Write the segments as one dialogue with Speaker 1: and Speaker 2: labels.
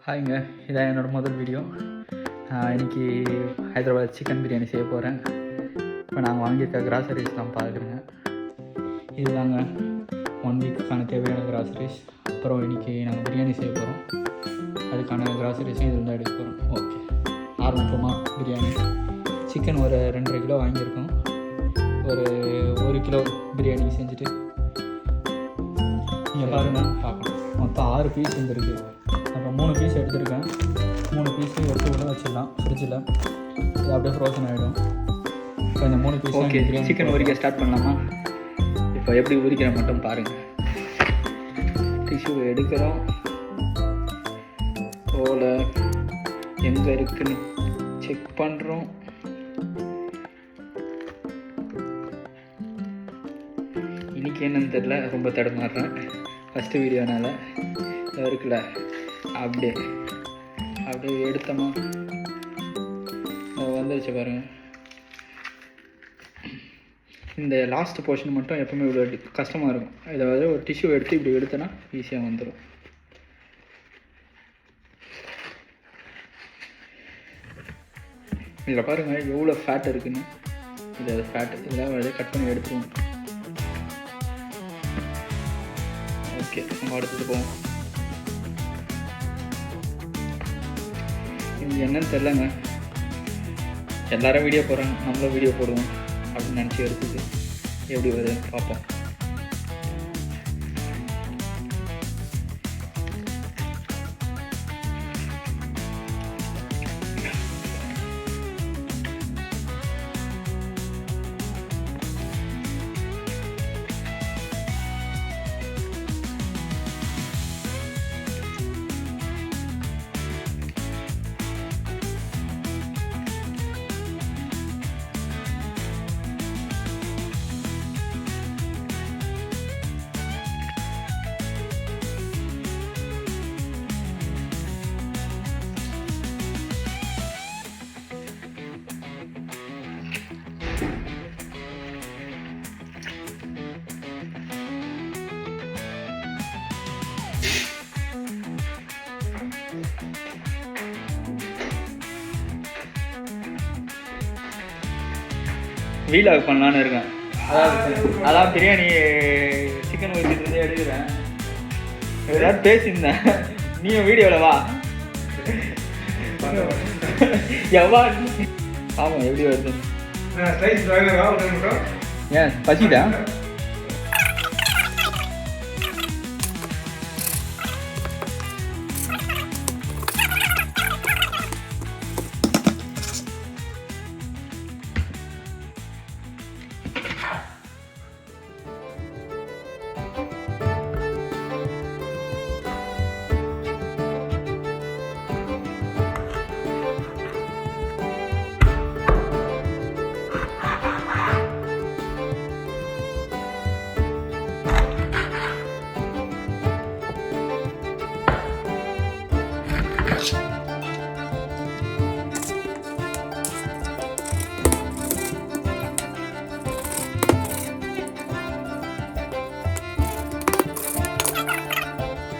Speaker 1: ஹாய்ங்க, இதான் என்னோடய முதல் வீடியோ. இன்றைக்கி ஹைதராபாத் சிக்கன் பிரியாணி செய்ய போகிறேன். இப்போ நாங்கள் வாங்கியிருக்க கிராசரிஸ் தான் பார்க்குறேங்க. இதுதாங்க 1 வீக்குக்கான தேவையான கிராசரிஸ். அப்புறம் இன்றைக்கி நாங்கள் பிரியாணி செய்ய போகிறோம். அதுக்கான கிராசரிஸும் இதில் தான் எடுக்க போகிறோம். ஓகே, ஆரம்பிப்போமா? பிரியாணி சிக்கன் ஒரு 2.5 கிலோ வாங்கியிருக்கோம். ஒரு 1 கிலோ பிரியாணி செஞ்சுட்டு நீங்கள் பாருங்கள், பார்க்கலாம். மொத்தம் 6 பீஸ் வந்துருக்கு. அப்போ 3 பீஸ் எடுத்துருக்கேன். 3 பீஸு எடுத்து உள்ள வச்சிடலாம் ஃப்ரிட்ஜில். இது அப்படியே ஃப்ரோசன் ஆகிடும். இப்போ இந்த 3 பீஸ் ஓகே. சிக்கன் உரிக்க ஸ்டார்ட் பண்ணலாமா? இப்போ எப்படி உரிக்கிற மட்டும் பாருங்கள். டிஷ்யூ எடுக்கிறோம். ஓலை எங்கே இருக்குன்னு செக் பண்ணுறோம். இன்றைக்கி என்னன்னு தெரில, ரொம்ப தடுமாறுறேன். ஃபஸ்ட்டு வீடியோனால இருக்குல்ல, அப்படியே எடுத்தோமா வந்துருச்சு பாருங்கள். இந்த லாஸ்ட் போர்ஷன் மட்டும் எப்போவுமே இவ்வளோ கஷ்டமாக இருக்கும். இதாவது ஒரு டிஷ்யூ எடுத்து இப்படி எடுத்தோன்னா ஈஸியாக வந்துடும். இதில் பாருங்கள் எவ்வளோ ஃபேட் இருக்குன்னு. இது ஃபேட் இதெல்லாம் அப்படியே கட் பண்ணி எடுத்துருவோம். ஓகே, நம்ம எடுத்துகிட்டு போவோம். இது என்னன்னு தெரிலங்க. எல்லாரும் வீடியோ போடுறாங்க, நம்மளும் வீடியோ போடுவோம் அப்படின்னு நினச்சி எடுத்துட்டு எப்படி வருதுன்னு பார்ப்போம். வீலாக் பண்ணலான்னு இருக்கேன். அதான் பிரியாணி சிக்கன் வச்சுட்டு எடுக்கிறேன். ஏதாவது பேசியிருந்தேன். நீயும் வீடியோவில் வா. எவ்வா ஆமாம், எப்படி வருது? ஏன் பசிட்டா?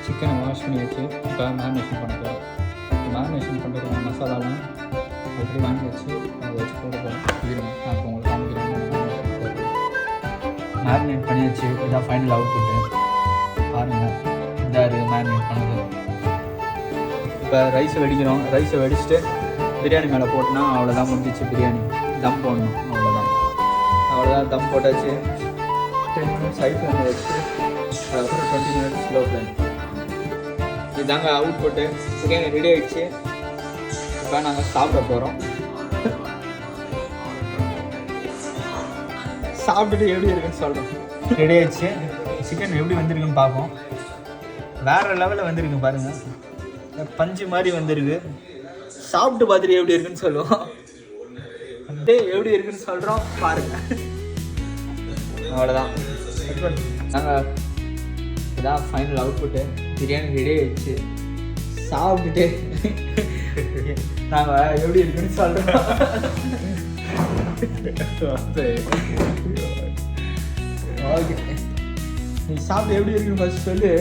Speaker 1: சிக்கனை வாஷ் பண்ணி வச்சு இப்போ மேரினேஷன் பண்ண போகிறோம். மேரினேஷன் பண்ணுற மசாலாலாம் அப்படி வாங்கி வச்சு அதை வச்சு போட போகிறோம். இருங்க, நான் இப்போ உங்களுக்கு காமிக்கிறேன். மேரினேட் பண்ணி வச்சு இதான் ஃபைனல் அவுட் புட்டு பாருங்கள். இதாக மேரினேட் பண்ணுறது. இப்போ ரைஸை வெடிக்கிறோம். ரைஸை வெடிச்சுட்டு பிரியாணி மேலே போட்டோன்னா அவ்வளோதான், முடிஞ்சிச்சு. பிரியாணி தம் போடணும், அவ்வளோதான். தம் போட்டாச்சு. 10 மினிட்ஸ் ஹை ஃப்ளேமில் வச்சு அதுக்கப்புறம் 20 மினிட்ஸ் ஸ்லோ ஃப்ளேம். இதாங்க அவுட் போட்டு பிரியாணி ரெடி ஆகிடுச்சு. இப்போ நாங்கள் சாப்பிட போகிறோம். சாப்பிட்டுட்டு எப்படி இருக்குன்னு சொல்கிறோம். ரெடி ஆகிடுச்சு. சிக்கன் எப்படி வந்திருக்குன்னு பார்ப்போம். வேறு லெவலில் வந்திருக்கு பாருங்கள். பஞ்சு மாதிரி வந்திருக்கு. சாப்பிட்டு பார்த்துட்டு எப்படி இருக்குன்னு சொல்லுவோம். அப்படியே எப்படி இருக்குன்னு சொல்கிறோம் பாருங்கள். அவ்வளோதான். நாங்கள் இதான் ஃபைனல் அவுட்புட்டு. பிரியாணி ரெடி ஆகிடுச்சு. சாப்பிட்டுட்டு நாங்கள் எப்படி இருக்குன்னு சொல்கிறோம். ஓகே, நீ சாப்பிட்டு எப்படி இருக்குன்னு ஃபர்ஸ்ட் சொல்லு.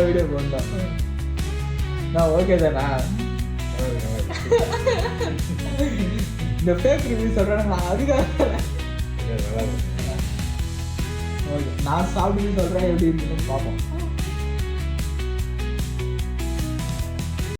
Speaker 1: வீடியோ போண்டோம் நான் ஓகே தானா? இந்த ஃபேக் ரிவ்யூ சொல்கிறேன் நான் அதுக்காக ஓகே நான் சாப்பிட்டு சொல்கிறேன் எப்படி இருக்குன்னு பார்ப்போம்.